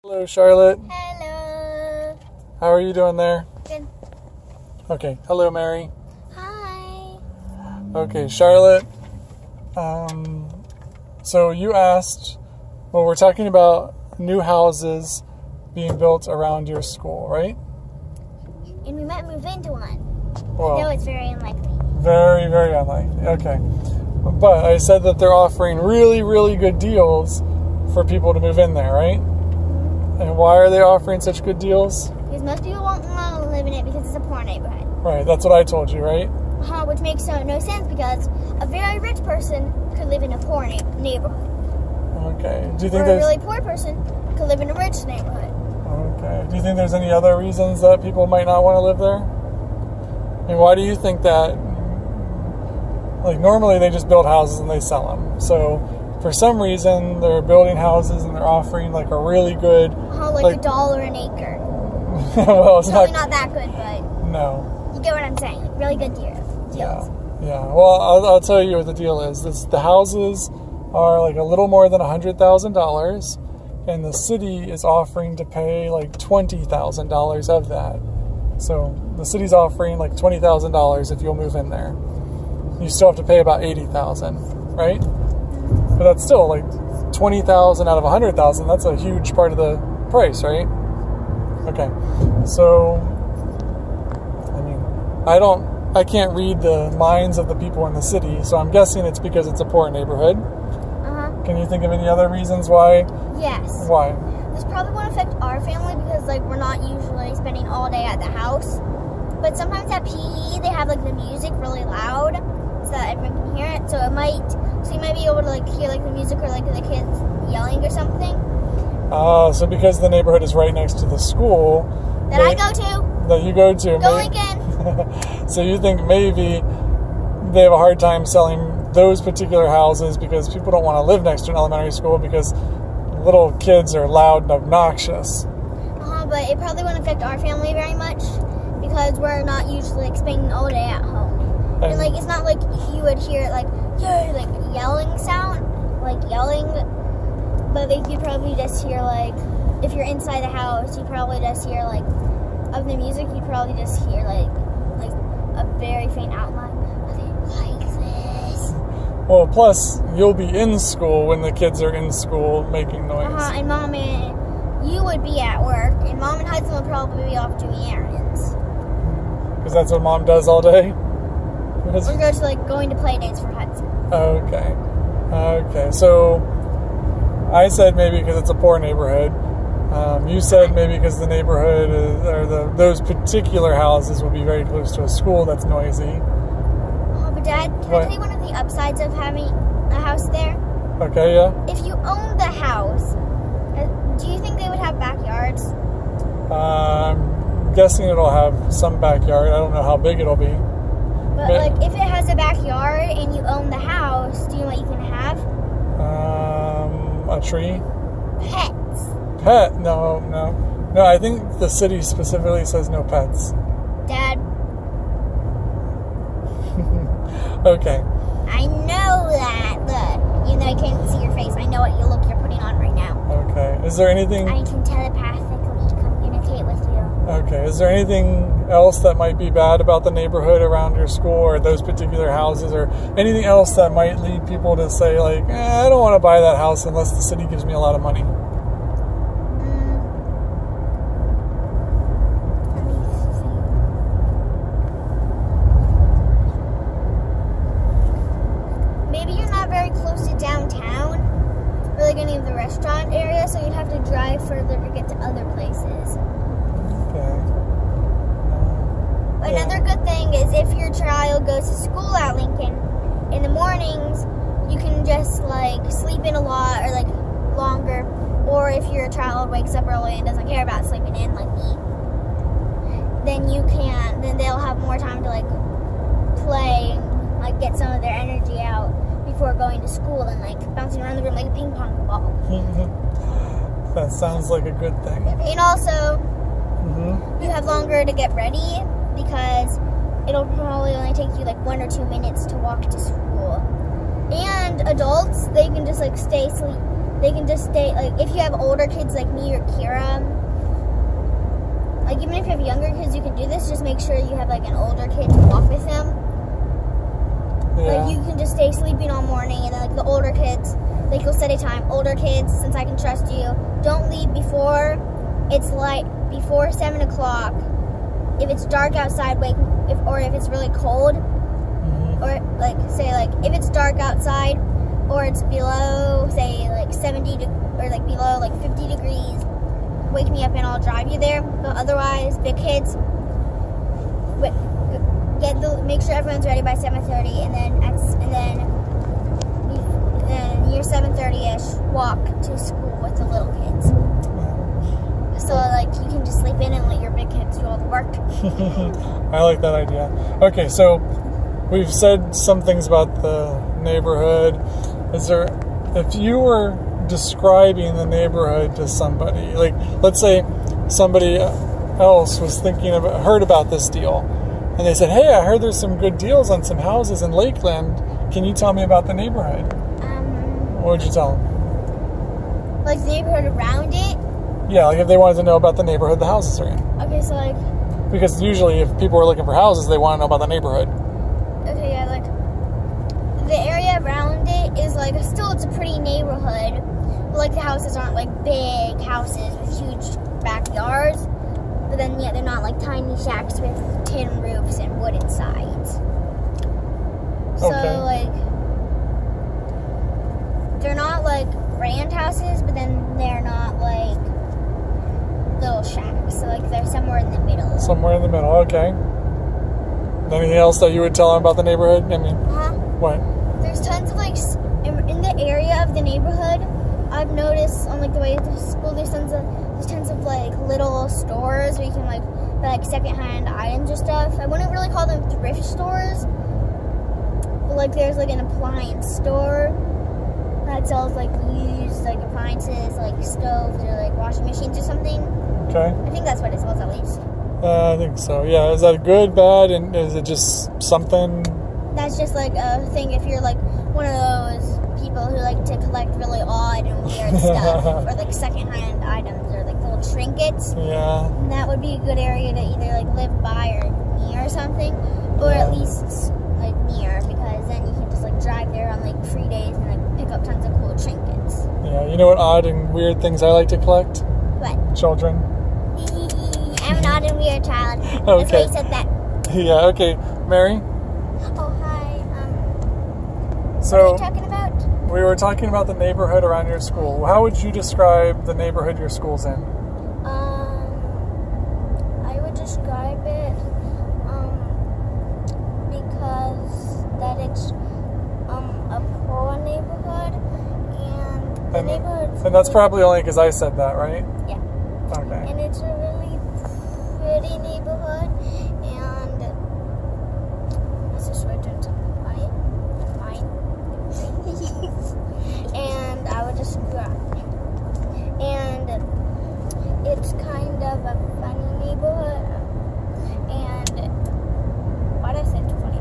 Hello, Charlotte. Hello. How are you doing there? Good. Okay. Hello, Mary. Hi. Okay, Charlotte. So you asked, well, we're talking about new houses being built around your school, right? And we might move into one. Well, Though it's very unlikely. very, very unlikely. Okay. But I said that they're offering really, really good deals for people to move in there, right? And why are they offering such good deals? Because most people won't want to live in it because it's a poor neighborhood. Right, that's what I told you, right? Which makes no sense because a very rich person could live in a poor neighborhood. Okay. Do you think or a there's really poor person could live in a rich neighborhood. Okay. Do you think there's any other reasons that people might not want to live there? And why do you think that? Like, normally they just build houses and they sell them. So, for some reason, they're building houses and they're offering, like, a really good... like $1 an acre. Well, it's probably not that good, but... No. You get what I'm saying. Like, really good deals. Yeah. Well, I'll tell you what the deal is. The houses are, like, a little more than $100,000, and the city is offering to pay, like, $20,000 of that. So, the city's offering, like, $20,000 if you'll move in there. You still have to pay about $80,000, right? But that's still like $20,000 out of $100,000. That's a huge part of the price, right? Okay, so I mean, I can't read the minds of the people in the city, so I'm guessing it's because it's a poor neighborhood. Can you think of any other reasons why? Yes. Why? This probably won't affect our family because like we're not usually spending all day at the house. But sometimes at PE they have like the music really loud, so that everyone can hear it. So you might be able to like hear like the music or like the kids yelling or something. So because the neighborhood is right next to the school that I go to. That you go to. Go Lincoln. So you think maybe they have a hard time selling those particular houses because people don't want to live next to an elementary school because little kids are loud and obnoxious. But it probably won't affect our family very much because we're not usually like spending all day at home. And like it's not like you would hear like yelling sound, like yelling, but like you'd probably just hear like if you're inside the house, you probably just hear like of the music. You'd probably just hear like a very faint outline. Like this. Well, plus you'll be in school when the kids are in school making noise. And Mom and you would be at work, and Mom and Hudson would probably be off doing errands. Because that's what Mom does all day. We're going to play dates for Hudson. Okay. So I said maybe because it's a poor neighborhood. You said maybe because the neighborhood those particular houses will be very close to a school that's noisy. But Dad, can I tell you one of the upsides of having a house there? Okay, yeah. If you own the house, do you think they would have backyards? I'm guessing it'll have some backyard. I don't know how big it'll be. But like, if it has a backyard and you own the house, do you know what you can have? A tree. Pets. Pet? No. I think the city specifically says no pets. Dad. Okay. I know that. Look, even though I can't see your face, I know what look you're putting on right now. Okay. Is there anything? I can telepathically communicate with you. Okay. Is there anything else that might be bad about the neighborhood around your school or those particular houses or anything else that might lead people to say like, I don't want to buy that house unless the city gives me a lot of money? Let me see. Maybe you're not very close to downtown or like any of the restaurant area, so you'd have to drive further to get to other places. Another good thing is if your child goes to school at Lincoln, in the mornings, you can just like sleep in a lot or like longer. Or if your child wakes up early and doesn't care about sleeping in like me, then they'll have more time to like play and like get some of their energy out before going to school and like bouncing around the room like a ping pong ball. That sounds like a good thing. And also, you have longer to get ready because it'll probably only take you like 1 or 2 minutes to walk to school. And adults, they can just like stay they can just stay, like, if you have older kids like me or Kira, like, even if you have younger kids, you can do this. Just make sure you have, like, an older kid to walk with them. Yeah. Like, you can just stay sleeping all morning, and then, like, the older kids, like, you'll set a time. Older kids, since I can trust you, don't leave before it's light, before 7 o'clock. If it's dark outside, or if it's really cold, or, like, say, like, if it's dark outside, or it's below, say, like, 70, or, like, below, like, 50 degrees, wake me up and I'll drive you there. But otherwise, big kids, make sure everyone's ready by 7:30, and then near 7:30ish, walk to school with the little kids. So, like, you can just sleep in and let your big kids do all the work. I like that idea. Okay, so we've said some things about the neighborhood. If you were describing the neighborhood to somebody, like, let's say somebody else was heard about this deal, and they said, hey, I heard there's some good deals on some houses in Lakeland. Can you tell me about the neighborhood? What would you tell them? Like, the neighborhood around it? Yeah, like if they wanted to know about the neighborhood the houses are in. Okay, so, like... Because usually if people are looking for houses, they want to know about the neighborhood. Okay, yeah, like, the area around it is, like, it's a pretty neighborhood. But, like, the houses aren't, like, big houses with huge backyards. But then, yeah, they're not, like, tiny shacks with tin roofs and wooden sides. So, like, they're not, like, grand houses, but then they're not, like, little shacks. So, like, they're somewhere in the middle. Somewhere in the middle, okay. Anything else that you would tell them about the neighborhood? I mean, what? There's tons of, like, in the area of the neighborhood, I've noticed on, like, the way to school, there's tons of, like, little stores where you can, like, buy, like, secondhand items or stuff. I wouldn't really call them thrift stores, but, like, there's, like, an appliance store that sells, like, used, like, appliances, like, stoves or, like, washing machines or something. Okay. I think that's what it sells, at least. I think so, yeah. Is that good, bad, and is it just something? That's just, like, a thing if you're, like, one of those people who like to collect really odd and weird stuff, or, like, secondhand items, or, like, little trinkets. Yeah. And that would be a good area to either, like, live by or near something, or at least, like, near, because then you can just, like, drive there on, like, free days and, like, pick up tons of cool trinkets. Yeah, you know what odd and weird things I like to collect? What? Children. I'm an odd and weird child. Okay. That's why you said that. Yeah, okay. Mary? Oh, hi. So, what are you talking about? We were talking about the neighborhood around your school. How would you describe the neighborhood your school's in? I would describe it, because that it's, a poor neighborhood, and the neighborhood... And that's probably only because I said that, right? Yeah. Okay. And it's a really pretty neighborhood, and let's just switch into mine. And I would describe, and it's kind of a funny neighborhood, and why did I say it's funny?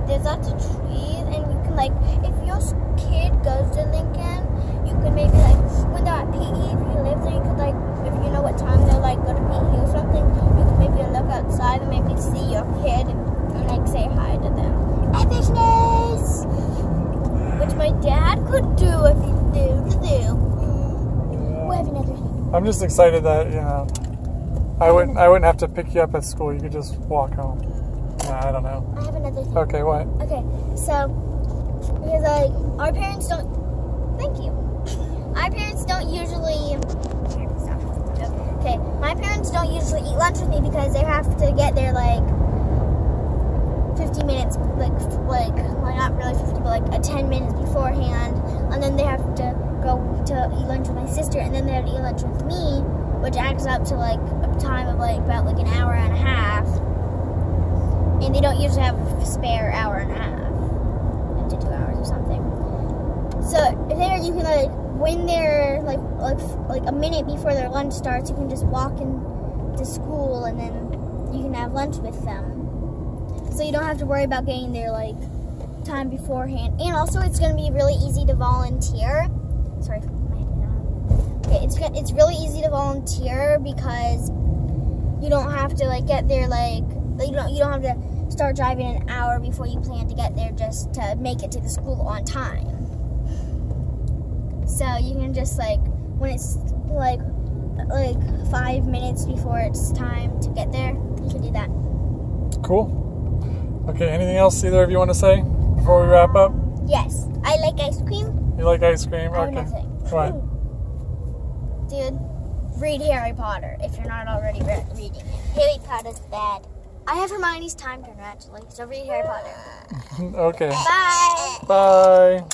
There's lots of trees, and you can, like, if your kid goes to Lincoln, you could maybe, like, when they're at PE, if you live there, you could, like, if you know what time they're, like, go to PE or something, you could maybe look outside and maybe see your kid and, like, say hi to them. Hi, business! Which my dad could do if he knew to do. We'll have another thing. I'm just excited that, you know, I wouldn't have to pick you up at school. You could just walk home. I don't know. I have another thing. Okay, what? Okay, so, because, like, our parents don't... Thank you. Our parents don't usually... Okay, my parents don't usually eat lunch with me because they have to get there, like, 50 minutes, well, not really 50, but, like, 10 minutes beforehand, and then they have to go to eat lunch with my sister, and then they have to eat lunch with me, which adds up to, like, a time of, like, about, like, an hour and a half. And they don't usually have a spare hour and a half, up to 2 hours or something. So there you can, like, when they're like a minute before their lunch starts, you can just walk into school and then you can have lunch with them. So you don't have to worry about getting there like time beforehand. And also, it's going to be really easy to volunteer. Sorry, my head went on. Okay, it's really easy to volunteer because you don't have to like get there you don't have to start driving an hour before you plan to get there just to make it to the school on time. So you can just when it's like 5 minutes before it's time to get there, you can do that. Cool. Okay, anything else either of you want to say before we wrap up? Yes. I like ice cream. You like ice cream? I have Okay. nothing. Right. Dude, read Harry Potter if you're not already reading it. Harry Potter's bad. I have Hermione's time turner actually, so read Harry Potter. Okay. Bye. Bye.